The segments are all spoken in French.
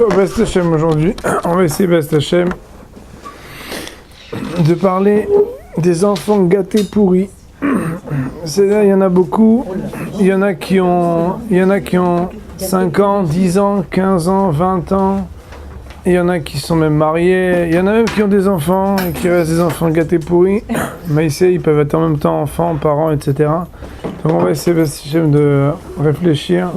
Best Hashem aujourd'hui, on va essayer Best Hashem de parler des enfants gâtés pourris. C'est-à-dire, il y en a beaucoup, il y en a qui ont 5 ans, 10 ans, 15 ans, 20 ans, il y en a qui sont même mariés, il y en a même qui ont des enfants et qui restent des enfants gâtés pourris, mais ici ils peuvent être en même temps enfants, parents, etc. Donc on va essayer Best Hashem de réfléchir.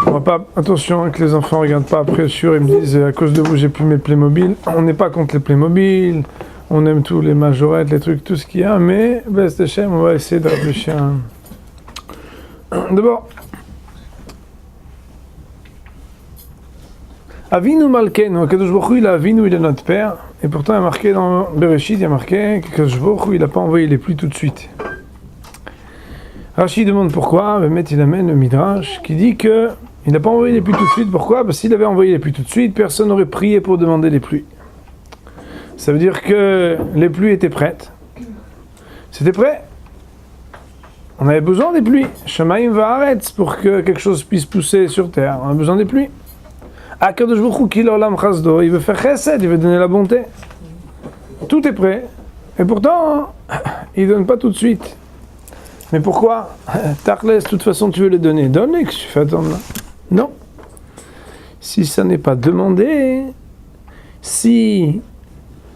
On va pas, attention hein, que les enfants ne regardent pas après sûr, ils me disent à cause de vous j'ai plus mes Playmobil. On n'est pas contre les Playmobil, on aime tous les majorettes, les trucs, tout ce qu'il y a, mais Best Hashem, on va essayer de réfléchir. D'abord, Avinu Malkeinu, Kadosh Baruch Hu, il a Avinu, il est notre père, et pourtant il y a marqué dans Bereshit, il y a marqué que Kadosh Baruch Hu, il n'a pas envoyé les pluies tout de suite. Rashi demande pourquoi, Bémet il amène le Midrash qui dit que il n'a pas envoyé les pluies tout de suite. Pourquoi? Parce que s'il avait envoyé les pluies tout de suite, personne n'aurait prié pour demander les pluies. Ça veut dire que les pluies étaient prêtes. C'était prêt. On avait besoin des pluies. Shamaim va'aretz, pour que quelque chose puisse pousser sur terre. On a besoin des pluies. Akadosh Baruch Hu kil olam chasdo, il veut faire chesed, il veut donner la bonté. Tout est prêt. Et pourtant, il ne donne pas tout de suite. Mais pourquoi? Tachles, de toute façon, tu veux les donner. Donne-les, que tu fais attendre là. Non. Si ça n'est pas demandé, si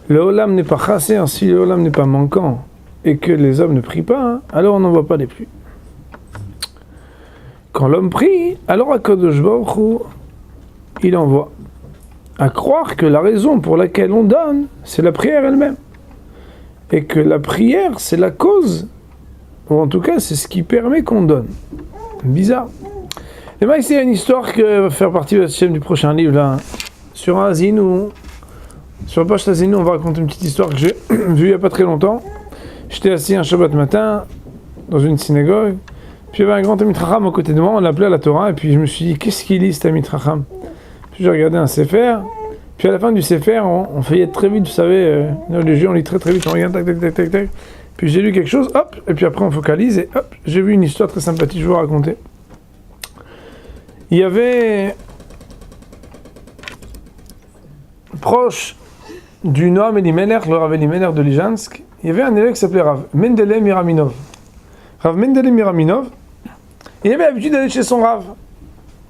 le olam n'est pas chassé, si le olam n'est pas manquant, et que les hommes ne prient pas, alors on n'envoie pas les pluies. Quand l'homme prie, alors Akadosh Baruch Hu, il envoie. À croire que la raison pour laquelle on donne, c'est la prière elle-même. Et que la prière, c'est la cause, ou en tout cas, c'est ce qui permet qu'on donne. Bizarre. Et bien ici, il y a une histoire qui va faire partie du prochain livre, là. Sur un Azinou, sur la page d'Azinou, on va raconter une petite histoire que j'ai vue il n'y a pas très longtemps. J'étais assis un Shabbat matin, dans une synagogue, puis il y avait un grand Talmid Chacham à côté de moi, on l'appelait à la Torah, et puis je me suis dit, qu'est-ce qu'il lit, ce Talmid Chacham? Puis j'ai regardé un Sefer, puis à la fin du Sefer, on feuillette très vite, vous savez, les jeux, on lit très très vite, on regarde, tac, tac, tac, tac, tac. Puis j'ai lu quelque chose, hop, et puis après on focalise, et hop, j'ai vu une histoire très sympathique, je vais vous raconter. Il y avait, proche du Noam Elimelech, le Rav Elimelech de Lijansk, il y avait un élève qui s'appelait Rav Mendele Miraminov. Rav Mendele Miraminov, il avait l'habitude d'aller chez son Rav.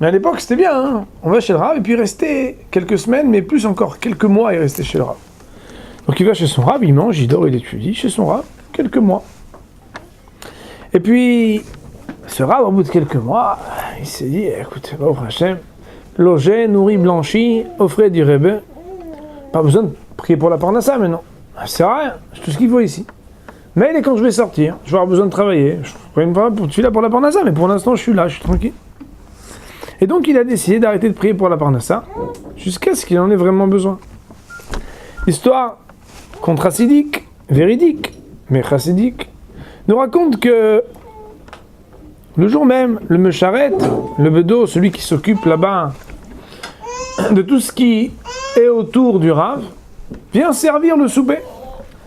Mais à l'époque c'était bien, hein, on va chez le Rav, et puis il restait quelques semaines, mais plus encore, quelques mois, il restait chez le Rav. Donc il va chez son Rav, il mange, il dort, il étudie, chez son Rav. Quelques mois. Et puis, ce Rav, au bout de quelques mois, il s'est dit, écoute, Baruch Hashem, logé, nourri, blanchi, offrez du Rebbe. Pas besoin de prier pour la Parnassa maintenant. C'est rien, c'est tout ce qu'il faut ici. Mais quand je vais sortir, je vais avoir besoin de travailler. Je suis là pour la Parnassa, mais pour l'instant, je suis là, je suis tranquille. Et donc, il a décidé d'arrêter de prier pour la Parnassa, jusqu'à ce qu'il en ait vraiment besoin. Histoire contracidique, véridique, mais chassidique, nous raconte que le jour même, le Mesharet, le Bedo, celui qui s'occupe là-bas de tout ce qui est autour du Rav, vient servir le souper.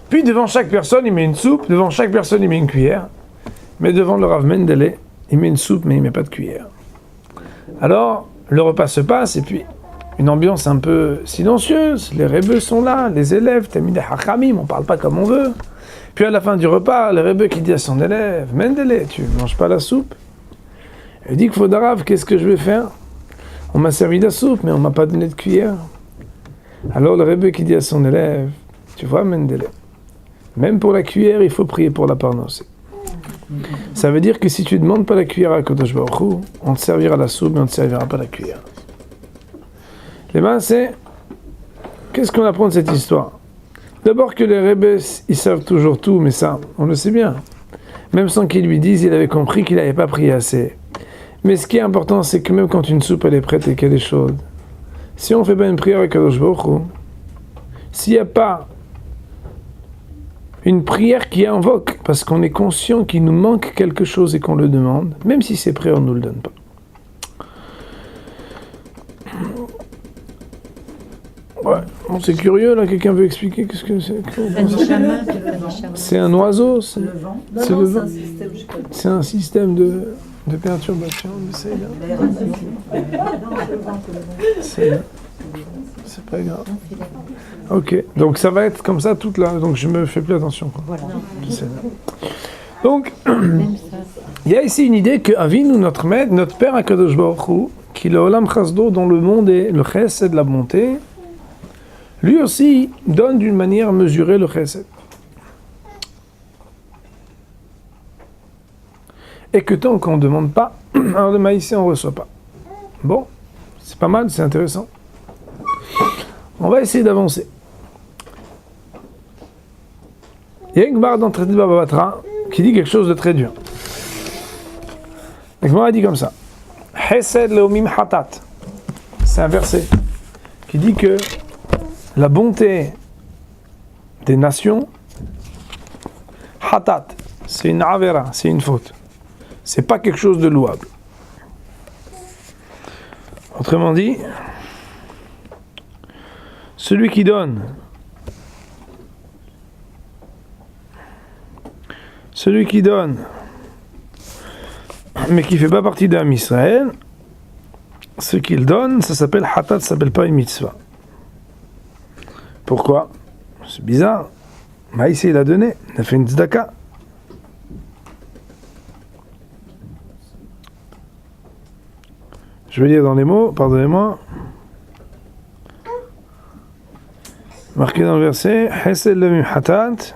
Puis devant chaque personne, il met une soupe, devant chaque personne, il met une cuillère, mais devant le Rav Mendele, il met une soupe, mais il ne met pas de cuillère. Alors, le repas se passe, et puis une ambiance un peu silencieuse, les Rebbe sont là, les élèves, Talmidei Chachamim, on ne parle pas comme on veut. Puis à la fin du repas, le Rebbe qui dit à son élève, Mendele, tu ne manges pas la soupe? Il dit, Kvodarav, qu'est-ce que je vais faire? On m'a servi la soupe, mais on ne m'a pas donné de cuillère. Alors le Rebbe qui dit à son élève, tu vois Mendele, même pour la cuillère, il faut prier pour la parnassa. Ça veut dire que si tu ne demandes pas la cuillère à Kadosh Baruch Hu, on te servira la soupe, mais on ne te servira pas la cuillère. Les mains, c'est, qu'est-ce qu'on apprend de cette histoire? D'abord que les Rebbe, ils savent toujours tout, mais ça, on le sait bien. Même sans qu'ils lui disent, il avait compris qu'il n'avait pas prié assez. Mais ce qui est important, c'est que même quand une soupe elle est prête et qu'elle est chaude, si on ne fait pas une prière avec Kadosh Baruch Hu, s'il n'y a pas une prière qui invoque, parce qu'on est conscient qu'il nous manque quelque chose et qu'on le demande, même si c'est prêt, on ne nous le donne pas. Ouais, bon, c'est curieux là, quelqu'un veut expliquer qu'est-ce que c'est? C'est un oiseau, c'est le vent. C'est un système de. de perturbation, c'est là. C'est pas grave. Ok, donc ça va être comme ça toute là, donc je me fais plus attention. Quoi. Voilà. Donc, il y a ici une idée que Avinu, notre maître, notre père Akadosh Baruch Hu, qui est le Olam Chasdo, dont le monde est le chesed, la bonté, lui aussi donne d'une manière mesurée le chesed. Et que tant qu'on ne demande pas, alors le maïs on ne reçoit pas. Bon, c'est pas mal, c'est intéressant. On va essayer d'avancer. Il y a une barre dans le traité de Baba Batra qui dit quelque chose de très dur. Donc, on dit comme ça. Chesed leomim hatat. C'est un verset qui dit que la bonté des nations, hatat, c'est une avera, c'est une faute. C'est pas quelque chose de louable. Autrement dit, celui qui donne, mais qui ne fait pas partie d'un Israël, ce qu'il donne, ça s'appelle hatat, ça s'appelle pas une mitzvah. Pourquoi? C'est bizarre. Maïs, il a donné, il a fait une tzedaka. Je vais lire dans les mots, pardonnez-moi. Marqué dans le verset, Hesed lemim hatat.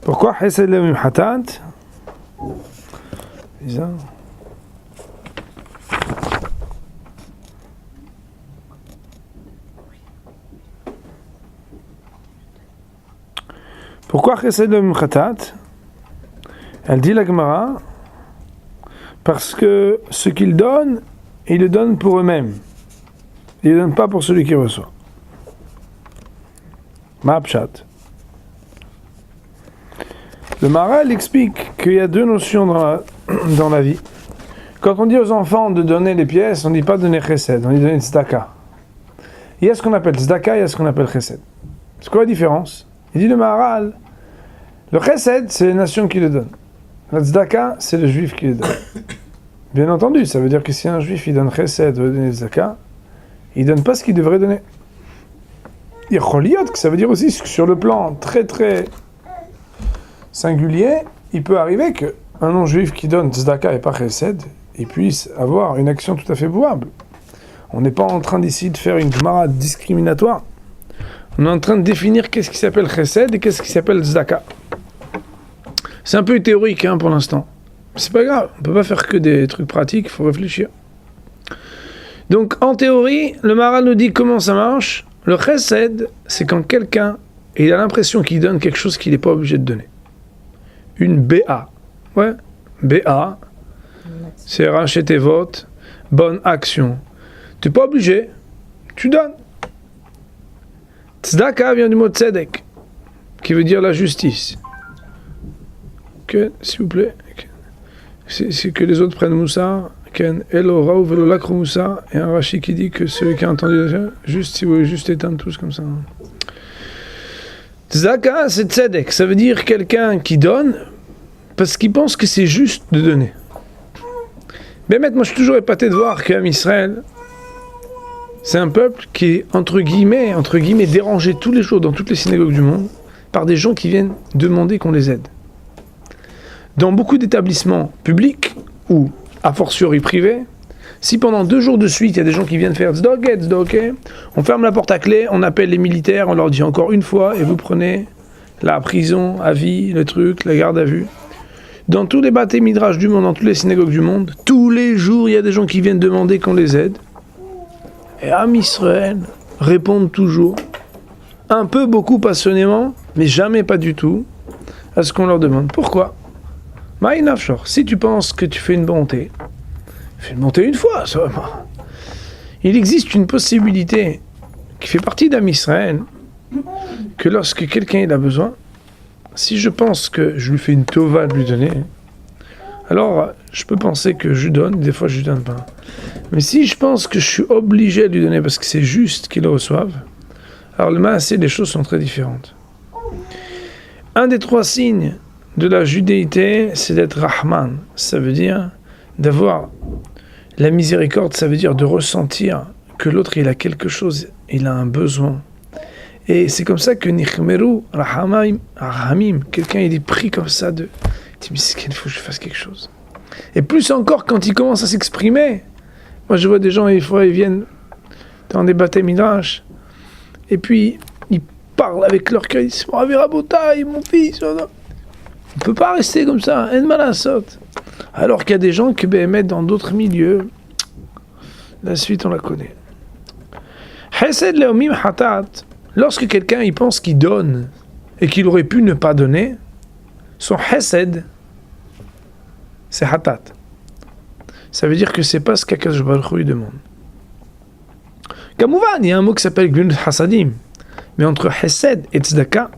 Pourquoi Hesed lemim hatat? Bizarre. Pourquoi Chesed lemim hatat? Elle dit la Gemara, parce que ce qu'ils donnent, ils le donnent pour eux-mêmes. Ils ne le donnent pas pour celui qui reçoit. Ma'apshat. Le Maharal explique qu'il y a deux notions dans la vie. Quand on dit aux enfants de donner les pièces, on ne dit pas donner chesed, on dit donner tzedaka. Il y a ce qu'on appelle tzedaka, il y a ce qu'on appelle chesed. C'est quoi la différence? Il dit le Maharal, le chesed, c'est les nations qui le donnent. La tzedaka, c'est le juif qui le donne. Bien entendu, ça veut dire que si un juif il donne chesed, veut donner tzedaka, il ne donne pas ce qu'il devrait donner. Il y a choliot, que ça veut dire aussi que sur le plan très très singulier, il peut arriver qu'un non-juif qui donne tzedaka et pas chesed, il puisse avoir une action tout à fait louable. On n'est pas en train d'ici de faire une gemara discriminatoire. On est en train de définir qu'est-ce qui s'appelle chesed et qu'est-ce qui s'appelle tzedaka. C'est un peu théorique pour l'instant. C'est pas grave, on peut pas faire que des trucs pratiques, il faut réfléchir. Donc en théorie, le Maharal nous dit comment ça marche. Le chesed, c'est quand quelqu'un il a l'impression qu'il donne quelque chose qu'il n'est pas obligé de donner. Une BA. Ouais, BA, c'est racheter vote, bonne action. Tu n'es pas obligé, tu donnes. Tzedaka vient du mot tzedek, qui veut dire la justice. Que, s'il vous plaît, c'est que les autres prennent Moussa, Moussa, et un Rashi qui dit que celui qui a entendu juste, si vous voulez juste éteindre tous comme ça. Tzedaka, c'est tzedek, ça veut dire quelqu'un qui donne parce qu'il pense que c'est juste de donner. Mais maintenant, moi je suis toujours épaté de voir qu'Am Israël, c'est un peuple qui est entre guillemets dérangé tous les jours dans toutes les synagogues du monde par des gens qui viennent demander qu'on les aide. Dans beaucoup d'établissements publics ou a fortiori privés, si pendant 2 jours de suite il y a des gens qui viennent faire tzedaka, on ferme la porte à clé, on appelle les militaires, on leur dit encore une fois et vous prenez la prison à vie, le truc, la garde à vue. Dans tous les bâtés midrash du monde, dans toutes les synagogues du monde, tous les jours il y a des gens qui viennent demander qu'on les aide. Et Am Israël répondent toujours, un peu, beaucoup passionnément, mais jamais pas du tout, à ce qu'on leur demande. Pourquoi? Si tu penses que tu fais une bonté, fais une bonté une fois, ça va pas. Il existe une possibilité qui fait partie d'Am Israël, que lorsque quelqu'un il a besoin, si je pense que je lui fais une tova de lui donner, alors je peux penser que je lui donne, des fois je lui donne pas. Mais si je pense que je suis obligé de lui donner parce que c'est juste qu'il le reçoive, alors le maasé, les choses sont très différentes. Un des 3 signes de la judéité, c'est d'être Rahman. Ça veut dire d'avoir la miséricorde, ça veut dire de ressentir que l'autre, il a quelque chose, il a un besoin. Et c'est comme ça que Nichmeru, Rahamim, quelqu'un, il est pris comme ça de... Il dit, il faut que je fasse quelque chose. Et plus encore, quand il commence à s'exprimer. Moi, je vois des gens, des fois, ils viennent dans des bâtés midrash, et puis, ils parlent avec leur cœur, ils disent, oh, Rabotai, mon fils, on ne peut pas rester comme ça, en malasot. Alors qu'il y a des gens qui mettent dans d'autres milieux, la suite, on la connaît. Chesed leomim hatat, lorsque quelqu'un, il pense qu'il donne, et qu'il aurait pu ne pas donner, son chesed, c'est hatat. Ça veut dire que c'est pas ce qu'Akadosh Baruch Hu lui demande. Kamouvan, il y a un mot qui s'appelle Gvunut Hasadim. Mais entre Hesed et Tzedaka,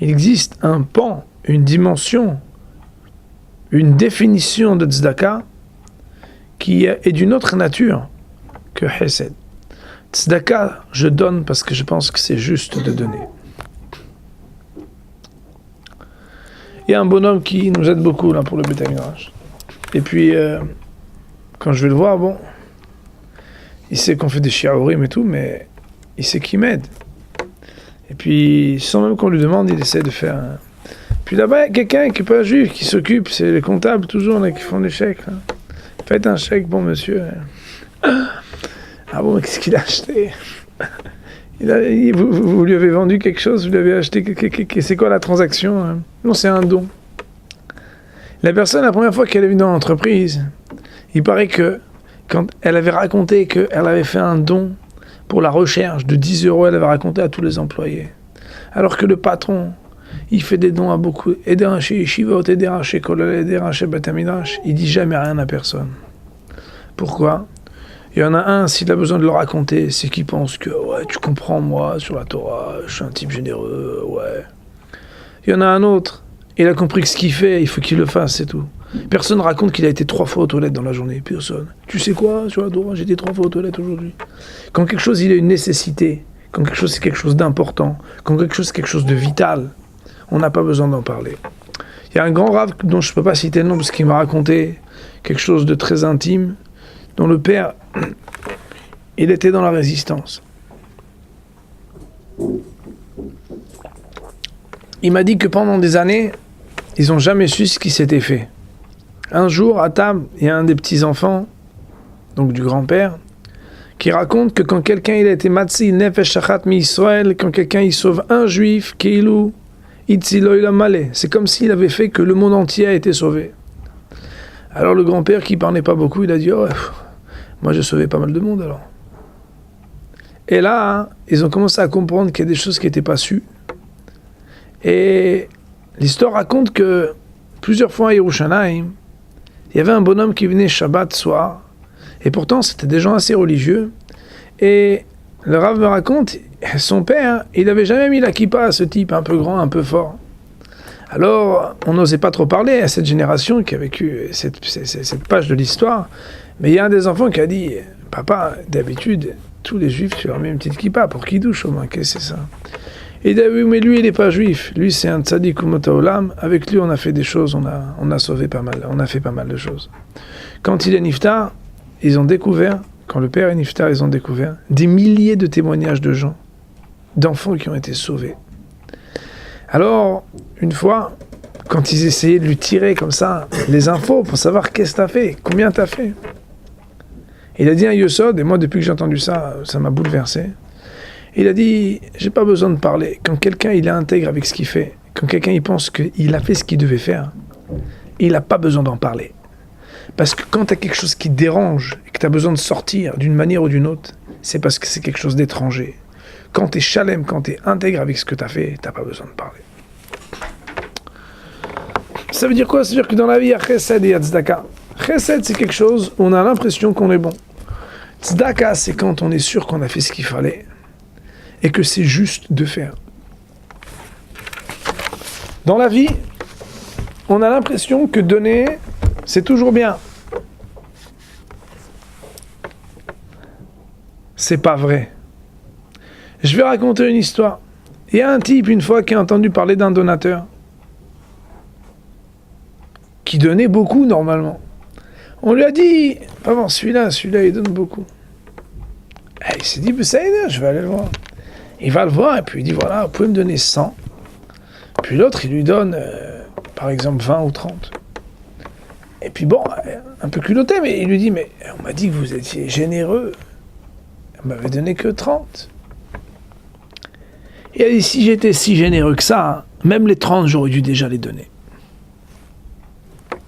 il existe un pan, une dimension, une définition de Tzedaka qui est d'une autre nature que Hesed. Tzedaka, je donne parce que je pense que c'est juste de donner. Il y a un bonhomme qui nous aide beaucoup là pour le Beth Midrash. Et puis, quand je vais le voir, bon, il sait qu'on fait des shiurim et tout, mais il sait qu'il m'aide. Et puis, sans même qu'on lui demande, il essaie de faire un... Puis là-bas, il y a quelqu'un qui n'est pas juif, qui s'occupe, c'est les comptables toujours, là, qui font les chèques. Là. Faites un chèque, bon monsieur. Ah bon, mais qu'est-ce qu'il a acheté? Vous lui avez vendu quelque chose, vous lui avez acheté... C'est quoi la transaction? Hein? Non, c'est un don. La personne, la première fois qu'elle est venue dans l'entreprise, il paraît que quand elle avait raconté qu'elle avait fait un don pour la recherche de 10 €, elle avait raconté à tous les employés. Alors que le patron, il fait des dons à beaucoup, aider un chez Yeshivot, aider un chez Kolel, aider un chez Beth Midrash, il dit jamais rien à personne. Pourquoi? Il y en a un, s'il a besoin de le raconter, c'est qu'il pense que, ouais, tu comprends moi, sur la Torah, je suis un type généreux, ouais. Il y en a un autre, il a compris que ce qu'il fait, il faut qu'il le fasse, c'est tout. Personne ne raconte qu'il a été 3 fois aux toilettes dans la journée. Personne. Tu sais quoi, sur la Torah, j'ai été 3 fois aux toilettes aujourd'hui. Quand quelque chose, il a une nécessité, quand quelque chose, c'est quelque chose d'important, quand quelque chose, c'est quelque chose de vital, on n'a pas besoin d'en parler. Il y a un grand rave dont je ne peux pas citer le nom parce qu'il m'a raconté quelque chose de très intime, dont le père, il était dans la résistance. Il m'a dit que pendant des années, ils n'ont jamais su ce qui s'était fait. Un jour, à table, il y a un des petits-enfants, donc du grand-père, qui raconte que quand quelqu'un il a été matzi nefesh shachat mi Israël, quand quelqu'un il sauve un juif, keilu itzilo ila malé, c'est comme s'il avait fait que le monde entier a été sauvé. Alors le grand-père qui parlait pas beaucoup, il a dit, oh, moi j'ai sauvé pas mal de monde alors. Et là, hein, ils ont commencé à comprendre qu'il y a des choses qui n'étaient pas sues. Et l'histoire raconte que plusieurs fois à Yerushalayim, il y avait un bonhomme qui venait Shabbat soir, et pourtant c'était des gens assez religieux, et le Rav me raconte, son père, il n'avait jamais mis la kippa à ce type, un peu grand, un peu fort. Alors, on n'osait pas trop parler à cette génération qui a vécu cette page de l'histoire, mais il y a un des enfants qui a dit, papa, d'habitude, tous les juifs, tu leur mets une petite kippa pour qu'ils douchent au moins, qu'est-ce que c'est ça? Il dit, oui, mais lui, il n'est pas juif. Lui, c'est un tzaddik umot haolam. Avec lui, on a fait des choses, on a sauvé pas mal, on a fait pas mal de choses. Quand il est niftar, ils ont découvert, quand le père est niftar, ils ont découvert des milliers de témoignages de gens, d'enfants qui ont été sauvés. Alors, une fois, quand ils essayaient de lui tirer comme ça les infos pour savoir qu'est-ce que t'as fait, combien t'as fait, il a dit un yesod, et moi, depuis que j'ai entendu ça, ça m'a bouleversé. Il a dit, j'ai pas besoin de parler. Quand quelqu'un il est intègre avec ce qu'il fait, quand quelqu'un il pense qu'il a fait ce qu'il devait faire, il n'a pas besoin d'en parler. Parce que quand tu as quelque chose qui te dérange et que tu as besoin de sortir d'une manière ou d'une autre, c'est parce que c'est quelque chose d'étranger. Quand tu es chalem, quand tu es intègre avec ce que tu as fait, tu n'as pas besoin de parler. Ça veut dire quoi? Ça veut dire que dans la vie, il y a chesed et il y a tzedaka. Chesed, c'est quelque chose où on a l'impression qu'on est bon. Tzedaka, c'est quand on est sûr qu'on a fait ce qu'il fallait et que c'est juste de faire. Dans la vie, on a l'impression que donner, c'est toujours bien. C'est pas vrai. Je vais raconter une histoire. Il y a un type, une fois, qui a entendu parler d'un donateur. qui donnait beaucoup normalement. On lui a dit, vraiment, celui-là, il donne beaucoup. Et il s'est dit, je vais aller le voir. Il va le voir et puis il dit, voilà, vous pouvez me donner 100. Puis l'autre, il lui donne, par exemple, 20 ou 30. Et puis bon, un peu culotté, mais il lui dit, mais on m'a dit que vous étiez généreux. On m'avait donné que 30. Et il a dit, si j'étais si généreux que ça, même les 30, j'aurais dû déjà les donner.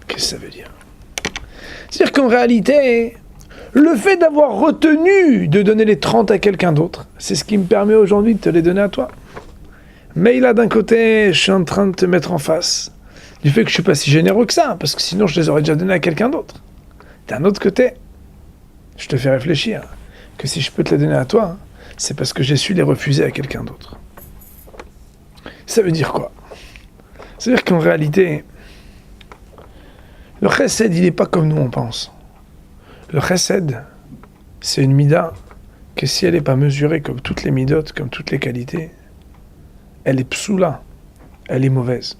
Qu'est-ce que ça veut dire? C'est-à-dire qu'en réalité, le fait d'avoir retenu de donner les 30 à quelqu'un d'autre, c'est ce qui me permet aujourd'hui de te les donner à toi. Mais là, d'un côté, je suis en train de te mettre en face du fait que je ne suis pas si généreux que ça, parce que sinon je les aurais déjà donnés à quelqu'un d'autre. D'un autre côté, je te fais réfléchir que si je peux te les donner à toi, c'est parce que j'ai su les refuser à quelqu'un d'autre. Ça veut dire quoi? Ça veut dire qu'en réalité, le chesed, il n'est pas comme nous on pense. Le chesed, c'est une mida que si elle n'est pas mesurée comme toutes les midotes, comme toutes les qualités, elle est psoula, elle est mauvaise.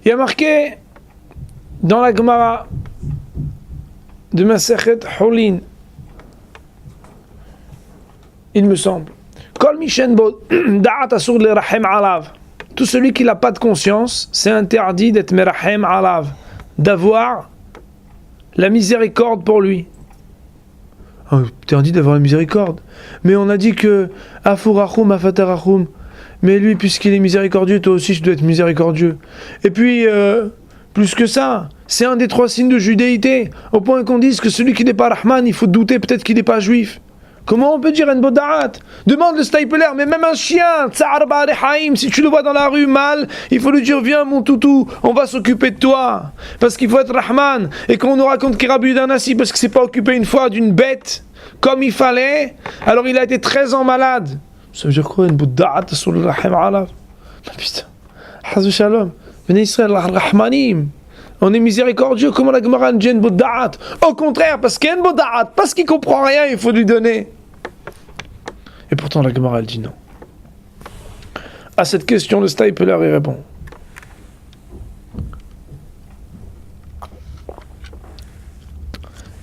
Il y a marqué dans la Gemara de Masechet Holin, il me semble, Kol mishen bo da'at asur le rahem alav. Tout celui qui n'a pas de conscience, c'est interdit d'être merahem alav, d'avoir la miséricorde pour lui. Oh, interdit d'avoir la miséricorde. Mais on a dit que afurachum afatarachum. Mais lui, puisqu'il est miséricordieux, toi aussi, tu dois être miséricordieux. Et puis, plus que ça, c'est un des 3 signes de judéité, au point qu'on dise que celui qui n'est pas Rahman, il faut douter peut-être qu'il n'est pas juif. Comment on peut dire un boda'at? Demande le Stapler, mais même un chien, tsar ba'arehaim, si tu le vois dans la rue mal, il faut lui dire, viens mon toutou, on va s'occuper de toi. Parce qu'il faut être Rahman. Et quand on nous raconte qu'il Rabbi Yudan Nassi, parce qu'il ne s'est pas occupé une fois d'une bête, comme il fallait, alors il a été 13 ans malade. Ça veut dire quoi, une boda'at sur le rahim alav? Putain, Hazou Shalom, venez Israël, Rahmanim. On est miséricordieux, comment la Gemara dit une boda'at? Au contraire, parce qu'il y a une boda'at, parce qu'il ne comprend rien, il faut lui donner. Et pourtant, la Gemara, elle dit non. À cette question, le Stapler, il répond.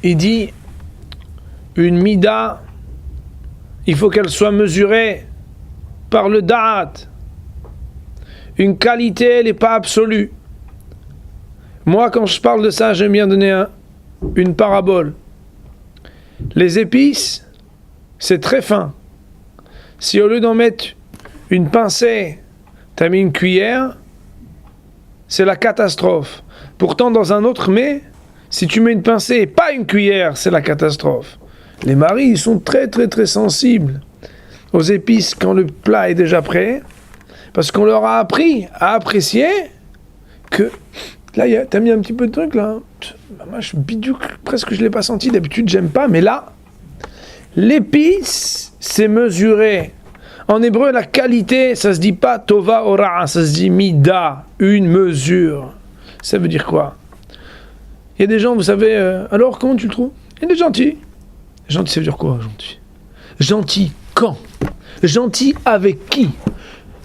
Il dit, une mida, il faut qu'elle soit mesurée par le da'at. Une qualité, elle n'est pas absolue. Moi, quand je parle de ça, j'aime bien donner une parabole. Les épices, c'est très fin. Si au lieu d'en mettre une pincée, tu as mis une cuillère, c'est la catastrophe. Pourtant, dans un autre mets, si tu mets une pincée et pas une cuillère, c'est la catastrophe. Les maris, ils sont très très très sensibles aux épices quand le plat est déjà prêt, parce qu'on leur a appris à apprécier que... Là, t'as mis un petit peu de truc, là. Moi, je bidouc, presque je ne l'ai pas senti. D'habitude, j'aime pas, mais là, l'épice, c'est mesuré. En hébreu, la qualité, ça se dit pas tova ora, ça se dit mida, une mesure. Ça veut dire quoi? Il y a des gens, vous savez, alors comment tu le trouves? Il est gentil. Gentil, ça veut dire quoi, gentil? Gentil quand? Gentil avec qui?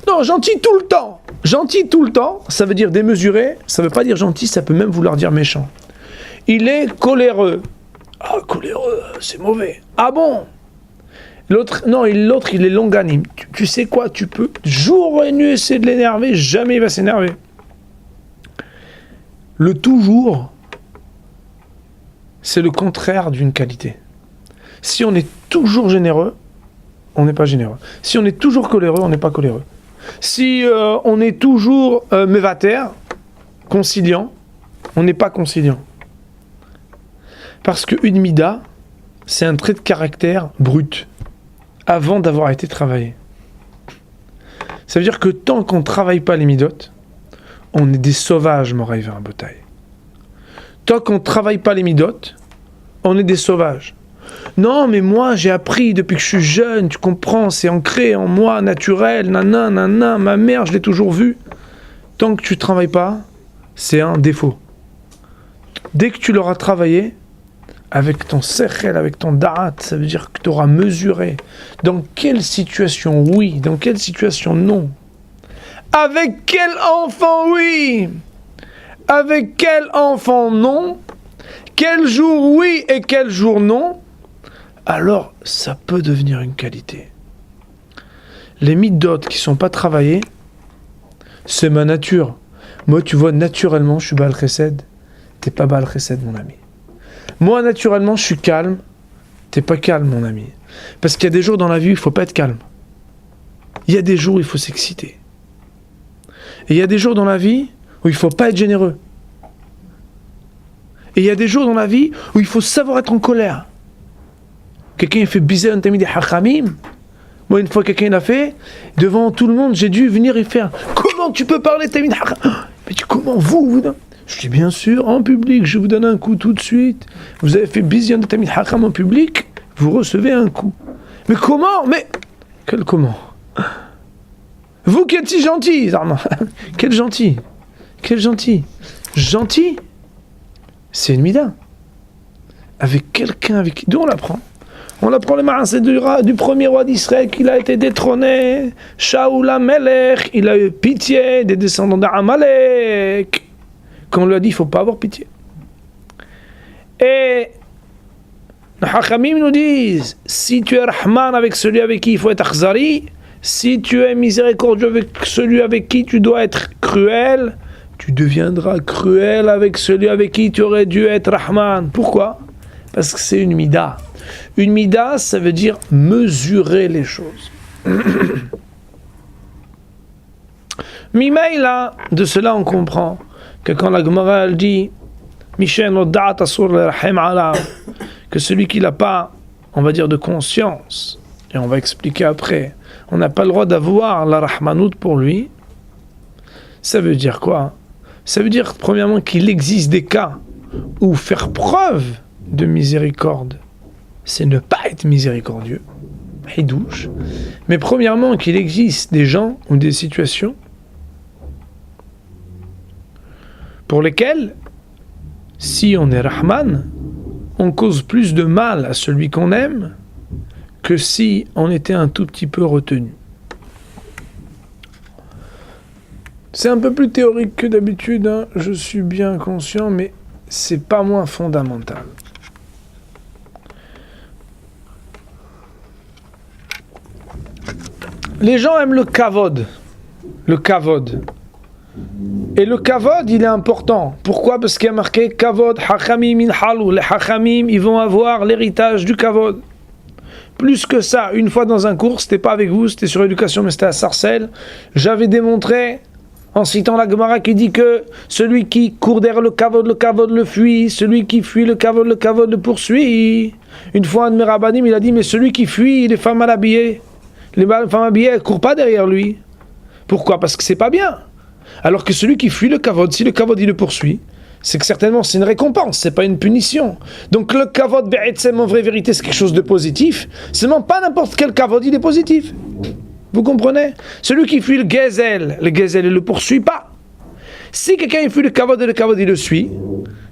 Non, gentil tout le temps. Gentil tout le temps, ça veut dire démesuré, ça veut pas dire gentil, ça peut même vouloir dire méchant. Il est coléreux. Ah, coléreux, c'est mauvais. Ah bon? L'autre, il est longanime. Tu sais quoi, tu peux jour et nuit essayer de l'énerver, jamais il va s'énerver. Le toujours, c'est le contraire d'une qualité. Si on est toujours généreux, on n'est pas généreux. Si on est toujours coléreux, on n'est pas coléreux. Si on est toujours mévater, conciliant, on n'est pas conciliant. Parce qu'une mida, c'est un trait de caractère brut, avant d'avoir été travaillé. Ça veut dire que tant qu'on ne travaille pas les midotes, on est des sauvages, Moraï vers un botaï. Tant qu'on ne travaille pas les midotes, on est des sauvages. Non, mais moi, j'ai appris depuis que je suis jeune, tu comprends, c'est ancré en moi, naturel, nanana, ma mère, je l'ai toujours vu. Tant que tu ne travailles pas, c'est un défaut. Dès que tu l'auras travaillé, avec ton sechel, avec ton da'at, ça veut dire que tu auras mesuré dans quelle situation oui, dans quelle situation non. Avec quel enfant oui? Avec quel enfant non? Quel jour oui et quel jour non? Alors ça peut devenir une qualité. Les midot qui sont pas travaillés, c'est ma nature. Moi, tu vois, naturellement, je suis Baal Chesed. T'es pas Baal Chesed, mon ami. Moi, naturellement, je suis calme. T'es pas calme, mon ami. Parce qu'il y a des jours dans la vie où il faut pas être calme. Il y a des jours où il faut s'exciter. Et il y a des jours dans la vie où il faut pas être généreux. Et il y a des jours dans la vie où il faut savoir être en colère. Quelqu'un fait biser un tamid des hachamim. Moi, une fois, quelqu'un l'a fait, devant tout le monde, j'ai dû venir et faire « Comment tu peux parler tamid hachamim ?» Mais tu comment vous Je dis bien sûr, en public, je vous donne un coup tout de suite. Vous avez fait biser un tamid hacham en public, vous recevez un coup. Mais comment? Mais quel comment? Vous qui êtes si gentil, Zarma. Quel gentil. Quel gentil. Gentil, c'est une mida. Avec quelqu'un avec qui... D'où on l'apprend? On apprend le marasé du premier roi d'Israël qu'il a été détrôné. Shaoul HaMelech, il a eu pitié des descendants d'Amalek. Quand on lui a dit, il ne faut pas avoir pitié. Et les Hachamim nous disent, si tu es Rahman avec celui avec qui il faut être Akhzari, si tu es miséricordieux avec celui avec qui tu dois être cruel, tu deviendras cruel avec celui avec qui tu aurais dû être Rahman. Pourquoi? Parce que c'est une mida. Une mida, ça veut dire mesurer les choses. Mimaïla, de cela on comprend que quand la Gemara elle dit que celui qui n'a pas, on va dire, de conscience, et on va expliquer après, on n'a pas le droit d'avoir la rahmanout pour lui, ça veut dire quoi? Ça veut dire premièrement qu'il existe des cas où faire preuve de miséricorde, c'est ne pas être miséricordieux, hidouche. Mais premièrement qu'il existe des gens ou des situations pour lesquels, si on est Rahman, on cause plus de mal à celui qu'on aime que si on était un tout petit peu retenu. C'est un peu plus théorique que d'habitude, hein. Je suis bien conscient, mais c'est pas moins fondamental. Les gens aiment le kavod. Le kavod. Et le kavod, il est important. Pourquoi? Parce qu'il y a marqué kavod, hachamim inhalu. Les hachamim, ils vont avoir l'héritage du kavod. Plus que ça, une fois dans un cours, c'était pas avec vous, c'était sur l'éducation, mais c'était à Sarcelles, j'avais démontré, en citant la Gemara qui dit que celui qui court derrière le kavod le fuit, celui qui fuit le kavod le poursuit. Une fois, un de mes rabbanim, il a dit, mais celui qui fuit les femmes mal habillées, les femmes habillées, elles ne courent pas derrière lui. Pourquoi? Parce que c'est pas bien. Alors que celui qui fuit le kavod, si le kavod il le poursuit, c'est que certainement c'est une récompense, c'est pas une punition. Donc le kavod be'etzem en vraie vérité c'est quelque chose de positif, seulement pas n'importe quel kavod il est positif. Vous comprenez? Celui qui fuit le gezel il le poursuit pas. Si quelqu'un il fuit le kavod et le kavod il le suit,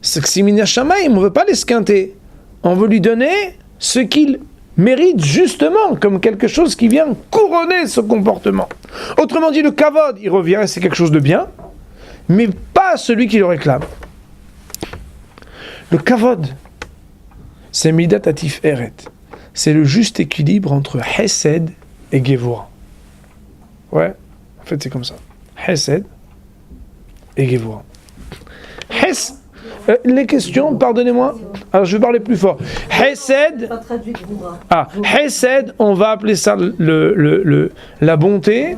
c'est que si mina shamaim, on veut pas l'esquinter, on veut lui donner ce qu'il mérite justement comme quelque chose qui vient couronner ce comportement. Autrement dit, le kavod, il revient et c'est quelque chose de bien, mais pas celui qui le réclame. Le kavod, c'est midat atif eret. C'est le juste équilibre entre hesed et gevura. Ouais, en fait c'est comme ça. Hesed et gevura. Les questions, pardonnez-moi. Alors je vais parler plus fort. Hesed. Hesed, on va appeler ça la bonté.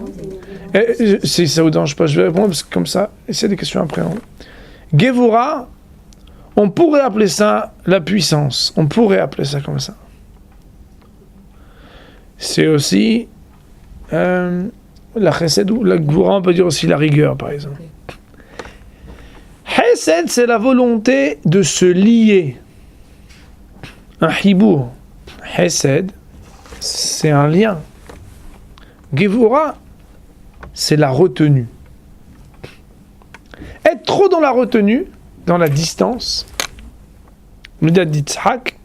Si ça vous dérange pas, je vais répondre parce que comme ça, c'est des questions après. Gevura, on pourrait appeler ça la puissance. On pourrait appeler ça comme ça. C'est aussi la chesed ou la gevura, on peut dire aussi la rigueur, par exemple. Hesed, c'est la volonté de se lier. Un hibour. Hesed, c'est un lien. Gevura, c'est la retenue. Être trop dans la retenue, dans la distance, nous dit Yitzhak,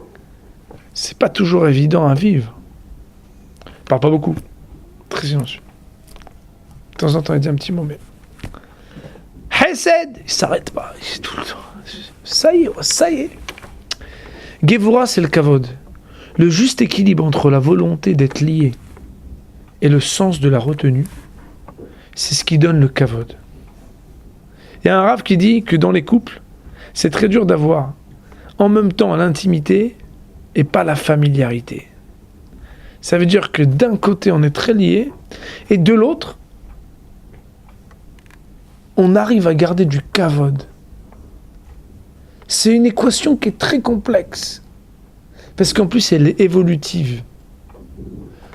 c'est pas toujours évident à vivre. Je parle pas beaucoup. Très silencieux. De temps en temps, il dit un petit mot, mais... Hesed, il s'arrête pas, il est tout le temps. Ça y est. Gevura, c'est le kavod. Le juste équilibre entre la volonté d'être lié et le sens de la retenue, c'est ce qui donne le kavod. Il y a un rav qui dit que dans les couples, c'est très dur d'avoir en même temps l'intimité et pas la familiarité. Ça veut dire que d'un côté, on est très liés, et de l'autre, on arrive à garder du kavod. C'est une équation qui est très complexe, parce qu'en plus, elle est évolutive.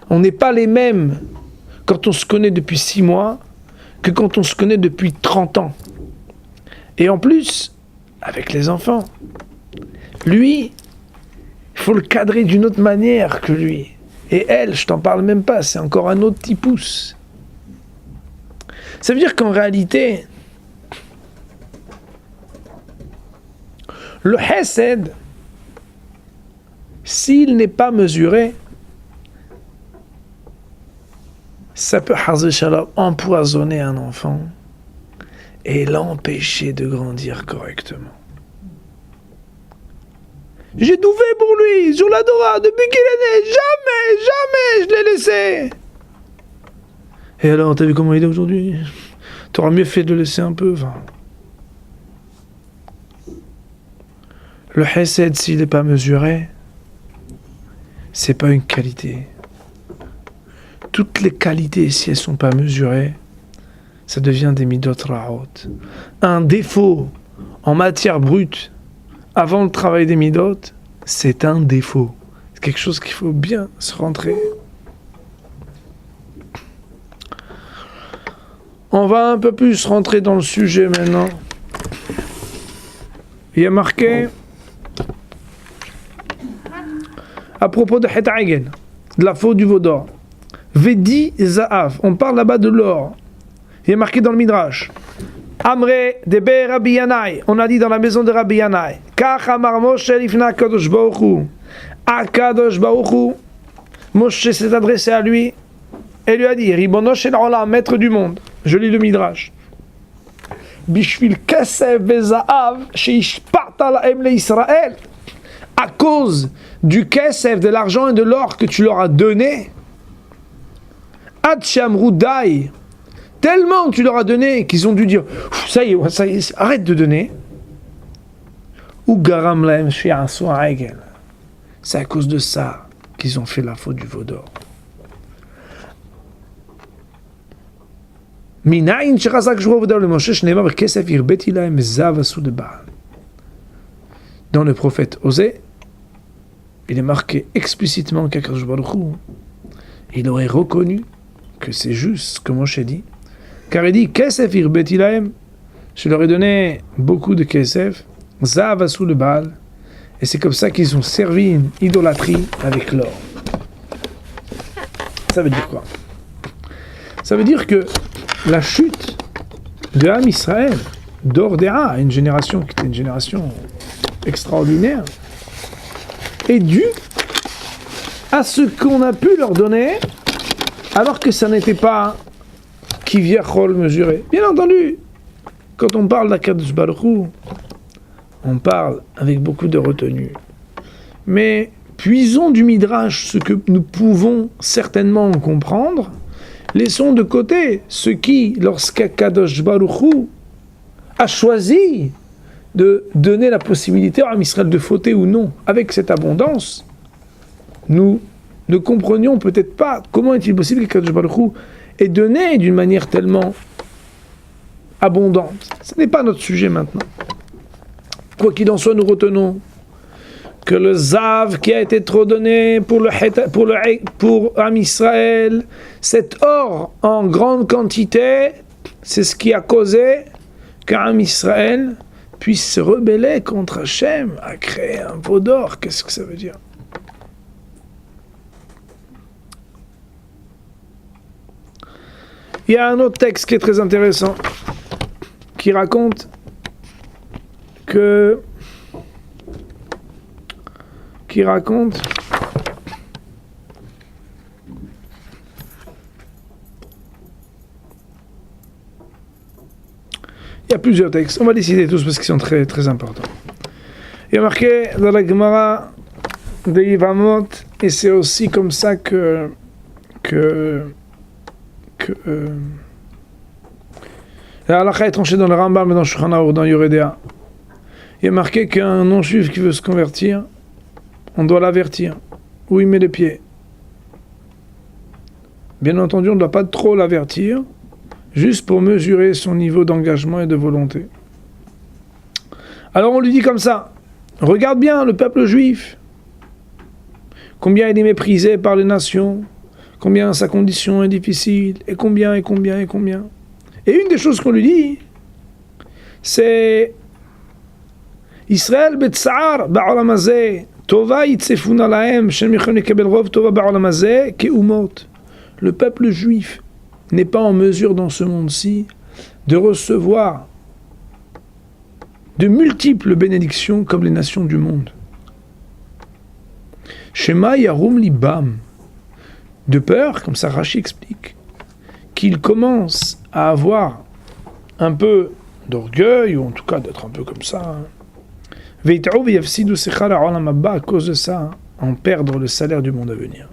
On n'est pas les mêmes quand on se connaît depuis 6 mois que quand on se connaît depuis 30 ans. Et en plus, avec les enfants, lui, il faut le cadrer d'une autre manière que lui. Et elle, je t'en parle même pas, c'est encore un autre petit pouce. Ça veut dire qu'en réalité, le hesed, s'il n'est pas mesuré, ça peut empoisonner un enfant et l'empêcher de grandir correctement. J'ai tout fait pour lui, sur la Torah, depuis qu'il est né, jamais je l'ai laissé. Et alors, t'as vu comment il est aujourd'hui? T'auras mieux fait de le laisser un peu, enfin. Le hesed, s'il n'est pas mesuré, c'est pas une qualité. Toutes les qualités, si elles sont pas mesurées, ça devient des midot ra'ot. Un défaut en matière brute, avant le travail des midot, c'est un défaut. C'est quelque chose qu'il faut bien se rentrer. On va un peu plus rentrer dans le sujet maintenant. Il y a marqué à propos de Het Aigel, de la faute du veau d'or. Vedi Zaav, on parle là-bas de l'or. Il y a marqué dans le Midrash. Amre Deber Rabbi Yanai, on a dit dans la maison de Rabbi Yanai. Kach Amar Moshe Lifna Kadosh Baruch Hu. Akadosh Baruch Hu. Moshe s'est adressé à lui et lui a dit Ribono Shel Olam, maître du monde. Je lis le Midrash. Bishvil Kesef Bezaav Sheishparta Lahem leIsraël. À cause du kesef, de l'argent et de l'or que tu leur as donné, Ad Shamru Dai, tellement tu leur as donné qu'ils ont dû dire ça y est, arrête de donner. Ou Garam Lahem She'asu Aigel. C'est à cause de ça qu'ils ont fait la faute du veau d'or. Minayin shechazak shvo v'dar le Moshe shneimar b'kesef yirbeti lahem zav asu de Baal. Dans le prophète Osée, il est marqué explicitement qu'Akadosh Baruch Hu, il aurait reconnu que c'est juste ce que Moshe dit, car il dit kesef yirbeti lahem, je leur ai donné beaucoup de kesef, zav asu le Baal, et c'est comme ça qu'ils ont servi une idolâtrie avec l'or. Ça veut dire quoi? Ça veut dire que la chute de Am Israël, d'Ordéa, une génération qui était une génération extraordinaire, est due à ce qu'on a pu leur donner, alors que ça n'était pas Kivyachol mesuré. Bien entendu, quand on parle d'Akadosh Baruch Hu, on parle avec beaucoup de retenue. Mais puisons du Midrash ce que nous pouvons certainement comprendre, laissons de côté ce qui, lorsqu'Akadosh Baruch Hu a choisi de donner la possibilité à Israël de fauter ou non, avec cette abondance, nous ne comprenions peut-être pas comment est-il possible qu'Akadosh Baruch Hu ait donné d'une manière tellement abondante. Ce n'est pas notre sujet maintenant. Quoi qu'il en soit, nous retenons que le Zav qui a été trop donné pour Am Israël, cet or en grande quantité, c'est ce qui a causé qu'Am Israël puisse se rebeller contre Hachem, à créer un veau d'or. Qu'est-ce que ça veut dire? Il y a un autre texte qui est très intéressant, qui raconte que Il y a plusieurs textes. On va les citer tous parce qu'ils sont très, très importants. Il y a marqué dans la Gemara de Yevamot, et c'est aussi comme ça que la halakha est tranchée dans le Rambam et dans Shulchan Aruch, dans Yoredea. Il y a marqué qu'un non-juif qui veut se convertir, on doit l'avertir. Où il met les pieds. Bien entendu, on ne doit pas trop l'avertir, juste pour mesurer son niveau d'engagement et de volonté. Alors on lui dit comme ça, regarde bien le peuple juif, combien il est méprisé par les nations, combien sa condition est difficile, et combien. Et une des choses qu'on lui dit, c'est Israël b'tsa'ar ba'olam hazeh, tova yitzefuna lahem, shem yichon lekabel rov tova ba'olam hazeh, ke'umot. Le peuple juif n'est pas en mesure dans ce monde-ci de recevoir de multiples bénédictions comme les nations du monde. Shema yarum libam, de peur, comme ça Rashi explique, qu'il commence à avoir un peu d'orgueil, ou en tout cas d'être un peu comme ça, veit'ou v'yafsidu sechar ha'olam haba, à cause de ça, en perdre le salaire du monde à venir.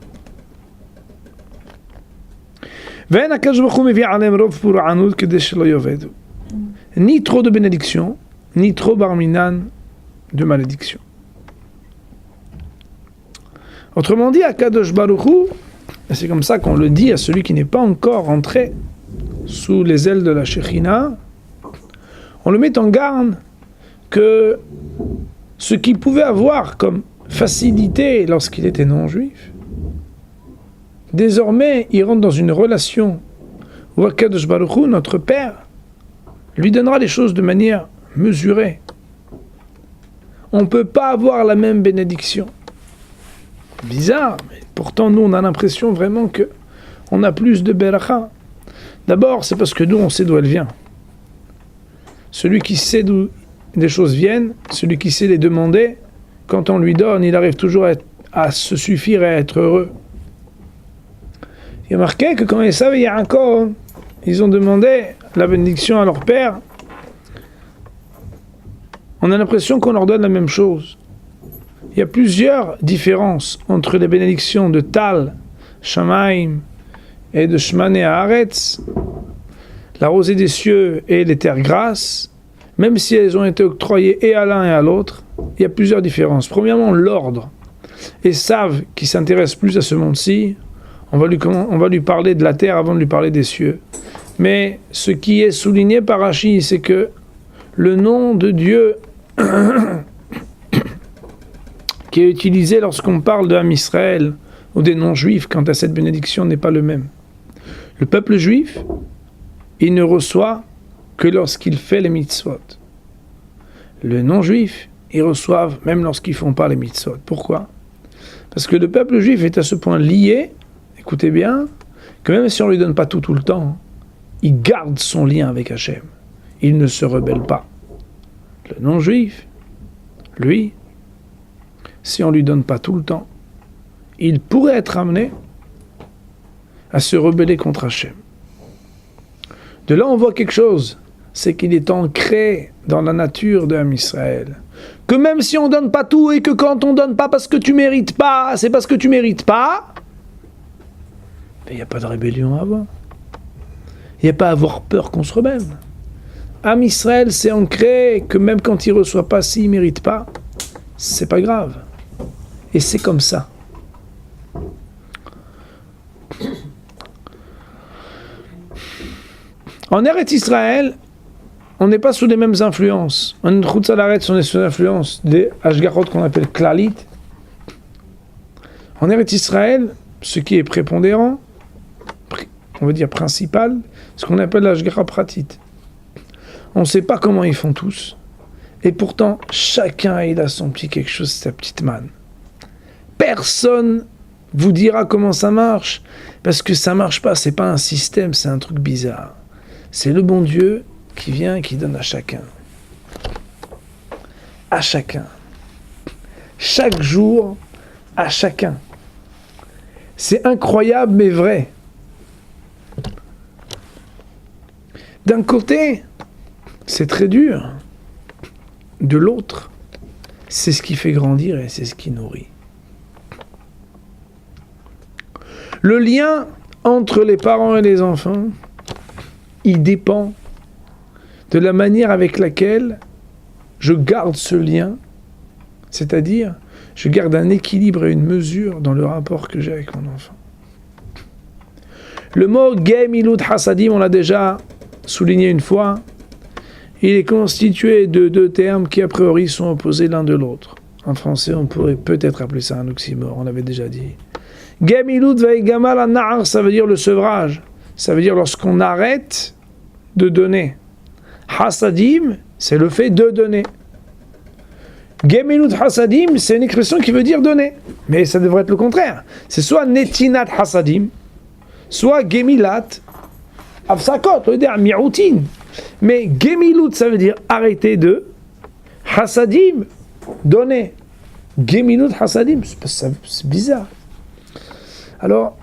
Ni trop de bénédictions, ni trop barminan de malédiction. Autrement dit, Akadosh Baruch Hu, et c'est comme ça qu'on le dit à celui qui n'est pas encore entré sous les ailes de la Shekhinah, on le met en garde que ce qu'il pouvait avoir comme facilité lorsqu'il était non-juif, désormais il rentre dans une relation où Akadosh Baruch Hu, notre Père, lui donnera les choses de manière mesurée. On ne peut pas avoir la même bénédiction. Bizarre, mais pourtant nous on a l'impression vraiment que on a plus de beracha. D'abord c'est parce que nous on sait d'où elle vient. Celui qui sait d'où les choses viennent, celui qui sait les demander, quand on lui donne, il arrive toujours à se suffire et à être heureux. Il y a marqué que quand Esav et Yaakov, ils ont demandé la bénédiction à leur père, on a l'impression qu'on leur donne la même chose. Il y a plusieurs différences entre les bénédictions de Tal, Shamaim et de Shmane Haaretz, la rosée des cieux et les terres grasses, même si elles ont été octroyées et à l'un et à l'autre, il y a plusieurs différences. Premièrement, l'ordre. Esav, qui s'intéresse plus à ce monde-ci, on va lui parler de la terre avant de lui parler des cieux. Mais ce qui est souligné par Rashi, c'est que le nom de Dieu qui est utilisé lorsqu'on parle de Ham Israël ou des non-juifs quant à cette bénédiction n'est pas le même. Le peuple juif, il ne reçoit que lorsqu'il fait les mitzvot. Le non-juif, ils reçoivent même lorsqu'ils ne font pas les mitzvot. Pourquoi ? Parce que le peuple juif est à ce point lié, écoutez bien, que même si on ne lui donne pas tout le temps, il garde son lien avec Hachem. Il ne se rebelle pas. Le non-juif, lui, si on ne lui donne pas tout le temps, il pourrait être amené à se rebeller contre Hachem. De là, on voit quelque chose, c'est qu'il est ancré dans la nature de Ham Israël. Que même si on ne donne pas tout et que quand on ne donne pas parce que tu ne mérites pas, c'est parce que tu ne mérites pas, il n'y a pas de rébellion à avoir. Il n'y a pas à avoir peur qu'on se rebelle. Ham Israël, c'est ancré que même quand il ne reçoit pas, s'il ne mérite pas, c'est pas grave. Et c'est comme ça. En Eretz Israël, on n'est pas sous les mêmes influences. En Chutz La'aretz, on est sous l'influence des Ashgarot qu'on appelle Klalit. En Eretz Israël, ce qui est prépondérant, on va dire principal, ce qu'on appelle l'Ashgara Pratit. On ne sait pas comment ils font tous. Et pourtant, chacun il a son petit quelque chose, sa petite manne. Personne vous dira comment ça marche, parce que ça marche pas, c'est pas un système, c'est un truc bizarre. C'est le bon Dieu qui vient et qui donne à chacun. À chacun. Chaque jour, à chacun. C'est incroyable mais vrai. D'un côté, c'est très dur de l'autre, c'est ce qui fait grandir et c'est ce qui nourrit. Le lien entre les parents et les enfants, il dépend de la manière avec laquelle je garde ce lien, c'est-à-dire je garde un équilibre et une mesure dans le rapport que j'ai avec mon enfant. Le mot Gemilut Hasadim, on l'a déjà souligné une fois, il est constitué de deux termes qui a priori sont opposés l'un de l'autre. En français, on pourrait peut-être appeler ça un oxymore, on l'avait déjà dit. Gemilut Vaigamal Anar, ça veut dire le sevrage, ça veut dire lorsqu'on arrête de donner. Hasadim, c'est le fait de donner. Gemilut Hasadim, c'est une expression qui veut dire donner, mais ça devrait être le contraire. C'est soit Netinat Hasadim, soit Gemilat Afsakot, on veut dire Mi'outin. Mais Gemilut, ça veut dire arrêter de. Hasadim, donner. Gemilut Hasadim, c'est bizarre. Alors,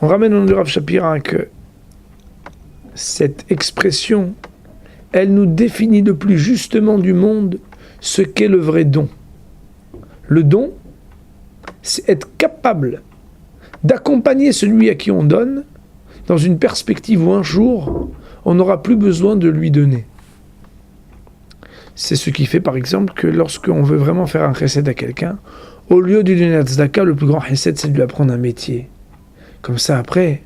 on ramène au nom du Rav Shapira que cette expression, elle nous définit le plus justement du monde ce qu'est le vrai don. Le don, c'est être capable d'accompagner celui à qui on donne dans une perspective où un jour, on n'aura plus besoin de lui donner. C'est ce qui fait par exemple que lorsqu'on veut vraiment faire un chesed à quelqu'un, au lieu de lui donner un tzedaka, le plus grand chesed, c'est de lui apprendre un métier. Comme ça, après,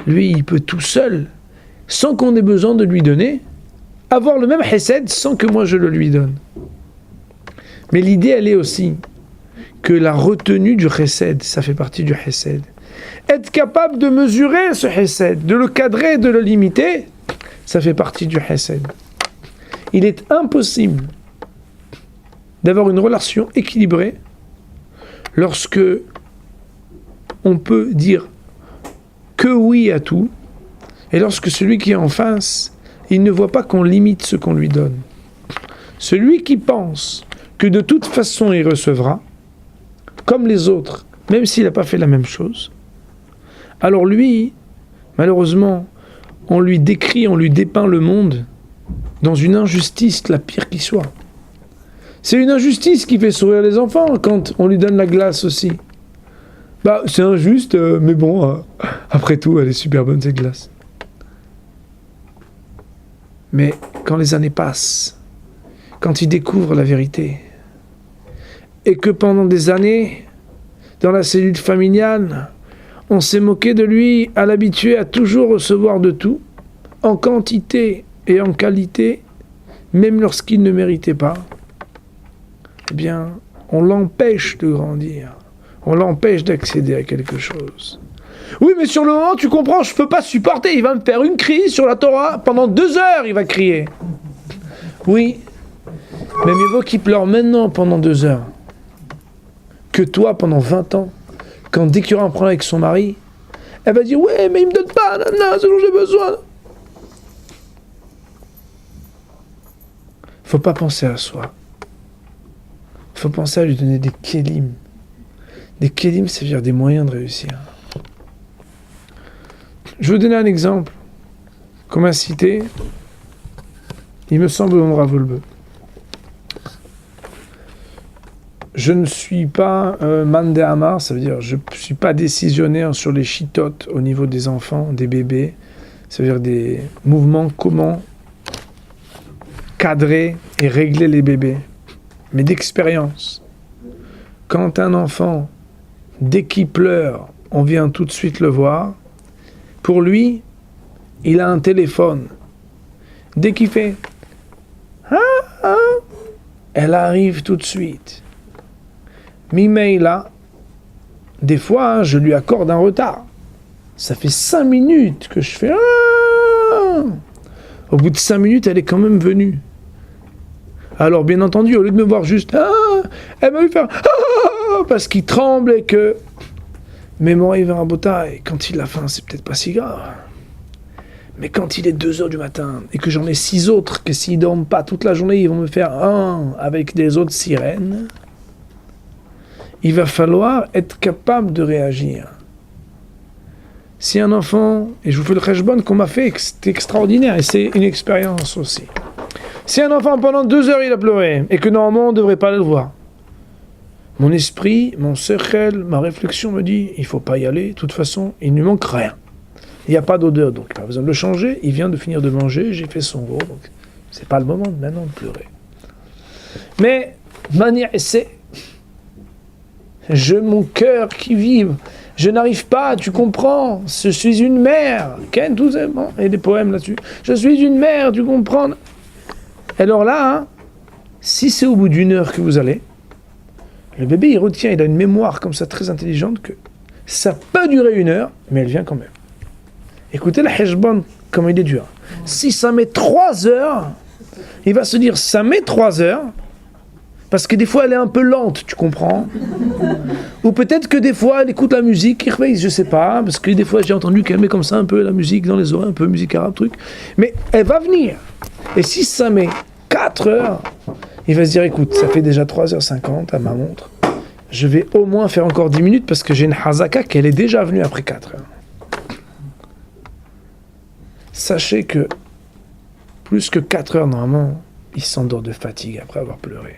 lui, il peut tout seul, sans qu'on ait besoin de lui donner, avoir le même chesed sans que moi je le lui donne. Mais l'idée, elle est aussi que la retenue du chesed, ça fait partie du chesed. Être capable de mesurer ce chesed, de le cadrer, de le limiter, ça fait partie du chesed. Il est impossible d'avoir une relation équilibrée lorsque on peut dire que oui à tout, et lorsque celui qui est en face, il ne voit pas qu'on limite ce qu'on lui donne. Celui qui pense que de toute façon il recevra, comme les autres, même s'il n'a pas fait la même chose, alors lui, malheureusement, on lui décrit, on lui dépeint le monde dans une injustice la pire qui soit. C'est une injustice qui fait sourire les enfants quand on lui donne la glace aussi. Bah, c'est injuste, mais bon, après tout, elle est super bonne cette glace. Mais quand les années passent, quand il découvre la vérité, et que pendant des années, dans la cellule familiale, on s'est moqué de lui à l'habituer à toujours recevoir de tout, en quantité et en qualité, même lorsqu'il ne méritait pas, eh bien, on l'empêche de grandir. On l'empêche d'accéder à quelque chose. Oui, mais sur le moment, tu comprends, je ne peux pas supporter. Il va me faire une crise sur la Torah. Pendant 2 heures, il va crier. Oui, mais mieux vaut qu'il pleure maintenant pendant 2 heures que toi pendant 20 ans. Quand dès qu'il y aura un problème avec son mari, elle va dire « Ouais, mais il me donne pas, non, c'est dont j'ai besoin. » Faut pas penser à soi. Faut penser à lui donner des kélim. Des kélim, c'est-à-dire des moyens de réussir. Je vais vous donner un exemple qu'on m'a cité, il me semble, au Rav Wolbe. Je ne suis pas man de Hamar, ça veut dire je ne suis pas décisionnaire sur les chitotes au niveau des enfants, des bébés, ça veut dire des mouvements, comment cadrer et régler les bébés, mais d'expérience. Quand un enfant, dès qu'il pleure, on vient tout de suite le voir, pour lui, il a un téléphone. Dès qu'il fait elle arrive tout de suite. Mimeïla, des fois, je lui accorde un retard. Ça fait 5 minutes que je fais Au bout de 5 minutes, elle est quand même venue. Alors, bien entendu, au lieu de me voir juste elle m'a vu faire parce qu'il tremble et que. Mais moi, il va un botaille. Quand il a faim, c'est peut-être pas si grave. Mais quand il est 2 heures du matin et que j'en ai 6 autres, que s'ils dorment pas toute la journée, ils vont me faire avec des autres sirènes, il va falloir être capable de réagir. Si un enfant, et je vous fais le cheshbon qu'on m'a fait, c'est extraordinaire, et c'est une expérience aussi. Si un enfant pendant 2 heures il a pleuré et que normalement on ne devrait pas le voir, mon esprit, mon sechel, ma réflexion me dit il ne faut pas y aller, de toute façon il ne manque rien. Il n'y a pas d'odeur, donc pas besoin de le changer, il vient de finir de manger, j'ai fait son gros, donc c'est pas le moment maintenant de pleurer. Mais, manière c'est, mon cœur qui vibre, je n'arrive pas, tu comprends, je suis une mère, Ken, tout ça, bon, il y a des poèmes là-dessus, je suis une mère, tu comprends. Alors là, hein, si c'est au bout d'1 heure que vous allez, le bébé il retient, il a une mémoire comme ça très intelligente que ça peut durer 1 heure, mais elle vient quand même. Écoutez la heshbon, comment il est dur. Si ça met 3 heures, il va se dire ça met 3 heures, parce que des fois elle est un peu lente, tu comprends? Ou peut-être que des fois elle écoute la musique, je sais pas, parce que des fois j'ai entendu qu'elle met comme ça un peu la musique dans les oreilles, un peu musique arabe, truc. Mais elle va venir. Et si ça met 4 heures, il va se dire écoute, ça fait déjà 3h50 à ma montre, je vais au moins faire encore 10 minutes parce que j'ai une hazaka qu'elle est déjà venue après 4 heures. Sachez que plus que 4 heures normalement, il s'endort de fatigue après avoir pleuré.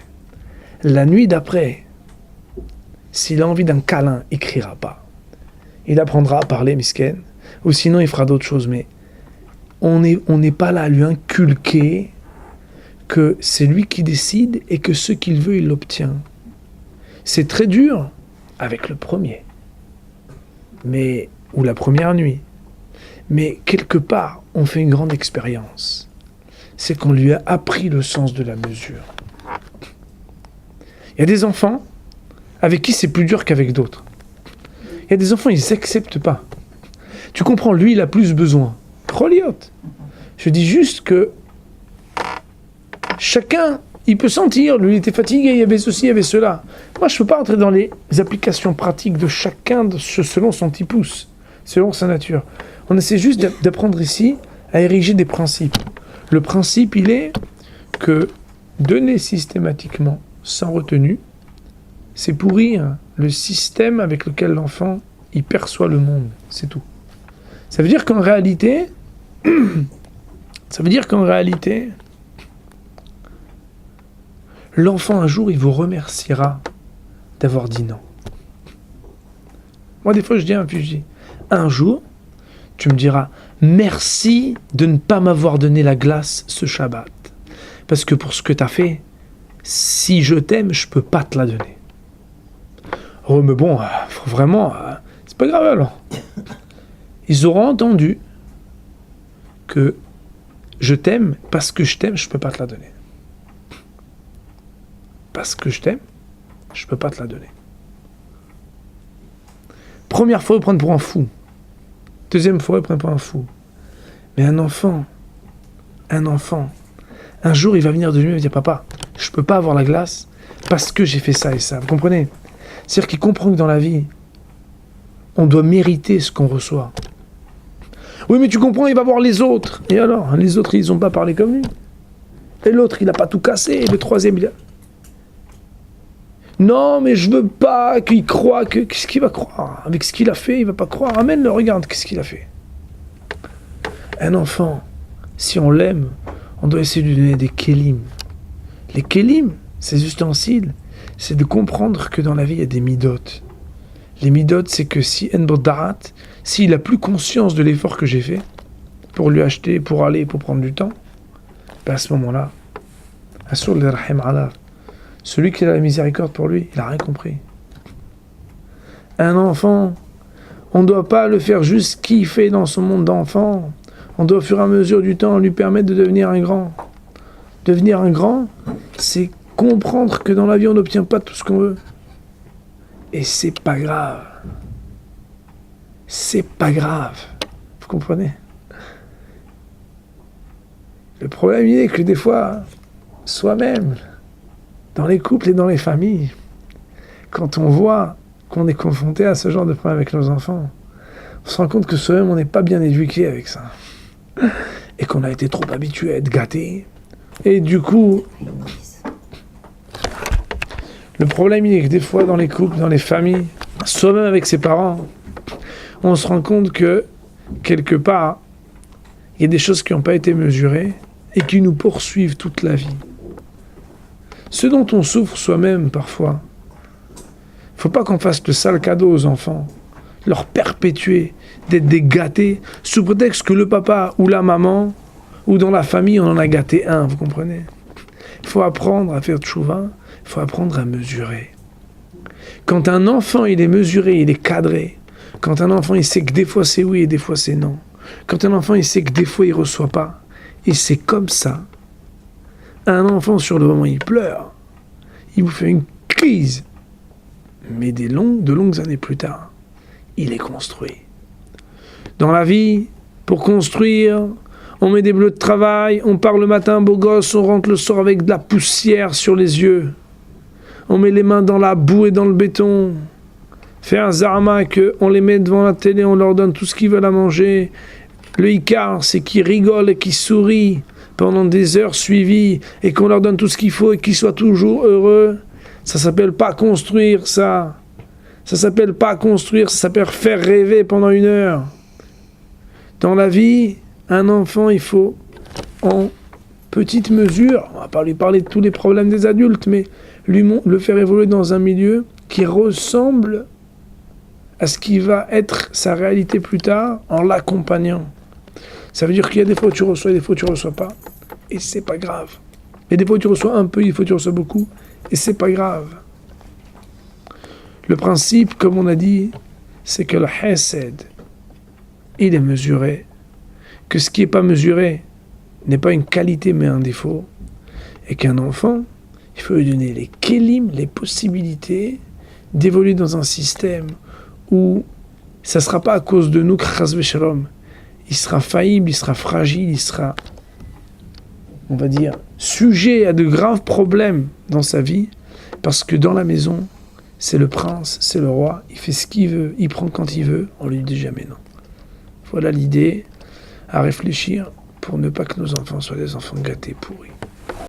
La nuit d'après, s'il a envie d'un câlin, il criera pas. Il apprendra à parler, misken, ou sinon il fera d'autres choses. Mais on n'est pas là à lui inculquer que c'est lui qui décide et que ce qu'il veut, il l'obtient. C'est très dur avec le premier, ou la première nuit. Mais quelque part, on fait une grande expérience. C'est qu'on lui a appris le sens de la mesure. Il y a des enfants avec qui c'est plus dur qu'avec d'autres. Il y a des enfants, ils s'acceptent pas. Tu comprends, lui, il a plus besoin. Choliot. Je dis juste que chacun, il peut sentir, lui, il était fatigué, il y avait ceci, il y avait cela. Moi, je ne peux pas entrer dans les applications pratiques de chacun selon son petit pouce, selon sa nature. On essaie juste d'apprendre ici à ériger des principes. Le principe, il est que donner systématiquement, sans retenue, c'est pourrir le système avec lequel l'enfant il perçoit le monde. C'est tout. Ça veut dire qu'en réalité, l'enfant un jour, il vous remerciera d'avoir dit non. Moi, des fois, je dis à un fusil, un jour, tu me diras, merci de ne pas m'avoir donné la glace ce Shabbat. Parce que pour ce que tu as fait, si je t'aime, je peux pas te la donner. Oh, mais bon, faut vraiment, c'est pas grave alors. Ils auront entendu que je t'aime, parce que je t'aime, je peux pas te la donner. Parce que je t'aime, je peux pas te la donner. Première fois, ils prennent pour un fou. Deuxième fois, ils prennent pour un fou. Mais un enfant, un jour, il va venir de lui et va dire, papa, je peux pas avoir la glace parce que j'ai fait ça et ça. Vous comprenez? C'est-à-dire qu'il comprend que dans la vie, on doit mériter ce qu'on reçoit. Oui, mais tu comprends, il va voir les autres. Et alors, les autres, ils n'ont pas parlé comme lui. Et l'autre, il n'a pas tout cassé. Et le troisième, il a... Non, mais je veux pas qu'il croie que... Qu'est-ce qu'il va croire? Avec ce qu'il a fait, il va pas croire. Amène-le, regarde, qu'est-ce qu'il a fait. Un enfant, si on l'aime, on doit essayer de lui donner des kélim. Les kélim, ces ustensiles, c'est de comprendre que dans la vie, il y a des midot. Les midot, c'est que si Enbodarat, s'il a plus conscience de l'effort que j'ai fait pour lui acheter, pour aller, pour prendre du temps, ben à ce moment-là, Asur le rahim alav, celui qui a la miséricorde pour lui, il n'a rien compris. Un enfant, on ne doit pas le faire juste kiffer dans son monde d'enfant. On doit au fur et à mesure du temps lui permettre de devenir un grand. Devenir un grand, c'est comprendre que dans la vie on n'obtient pas tout ce qu'on veut. Et c'est pas grave. C'est pas grave. Vous comprenez? Le problème il est que des fois, soi-même, dans les couples et dans les familles, quand on voit qu'on est confronté à ce genre de problème avec nos enfants, on se rend compte que soi-même on n'est pas bien éduqué avec ça. Et qu'on a été trop habitué à être gâté. Et du coup, le problème il est que des fois dans les couples, dans les familles, soi-même avec ses parents, on se rend compte que quelque part, il y a des choses qui n'ont pas été mesurées et qui nous poursuivent toute la vie. Ce dont on souffre soi-même parfois. Il ne faut pas qu'on fasse le sale cadeau aux enfants, leur perpétuer d'être des gâtés, sous prétexte que le papa ou la maman, ou dans la famille, on en a gâté un, vous comprenez? Il faut apprendre à faire tchouva, il faut apprendre à mesurer. Quand un enfant, il est mesuré, il est cadré, quand un enfant, il sait que des fois c'est oui et des fois c'est non, quand un enfant, il sait que des fois il ne reçoit pas, et c'est comme ça, un enfant, sur le moment, il pleure, il vous fait une crise, mais de longues années plus tard, il est construit. Dans la vie, pour construire, on met des bleus de travail, on part le matin beau gosse, on rentre le soir avec de la poussière sur les yeux. On met les mains dans la boue et dans le béton. Fait un zarma qu'on les met devant la télé, on leur donne tout ce qu'ils veulent à manger. Le Icar, c'est qu'ils rigolent et qu'ils sourient pendant des heures suivies et qu'on leur donne tout ce qu'il faut et qu'ils soient toujours heureux. Ça s'appelle pas construire, ça. Ça s'appelle pas construire, ça s'appelle faire rêver pendant 1 heure. Dans la vie, un enfant, il faut, en petite mesure, on va pas lui parler de tous les problèmes des adultes, mais le faire évoluer dans un milieu qui ressemble à ce qui va être sa réalité plus tard en l'accompagnant. Ça veut dire qu'il y a des fois où tu reçois et des fois où tu reçois pas, et c'est pas grave. Et des fois où tu reçois un peu, des fois où tu reçois beaucoup, et c'est pas grave. Le principe, comme on a dit, c'est que le hesed, il est mesuré, que ce qui n'est pas mesuré n'est pas une qualité mais un défaut, et qu'un enfant, il faut lui donner les kélim, les possibilités d'évoluer dans un système où ça ne sera pas à cause de nous, chas v'shalom, il sera faillible, il sera fragile, il sera, on va dire, sujet à de graves problèmes dans sa vie, parce que dans la maison, c'est le prince, c'est le roi, il fait ce qu'il veut, il prend quand il veut, on lui dit jamais non. Voilà l'idée à réfléchir pour ne pas que nos enfants soient des enfants gâtés, pourris.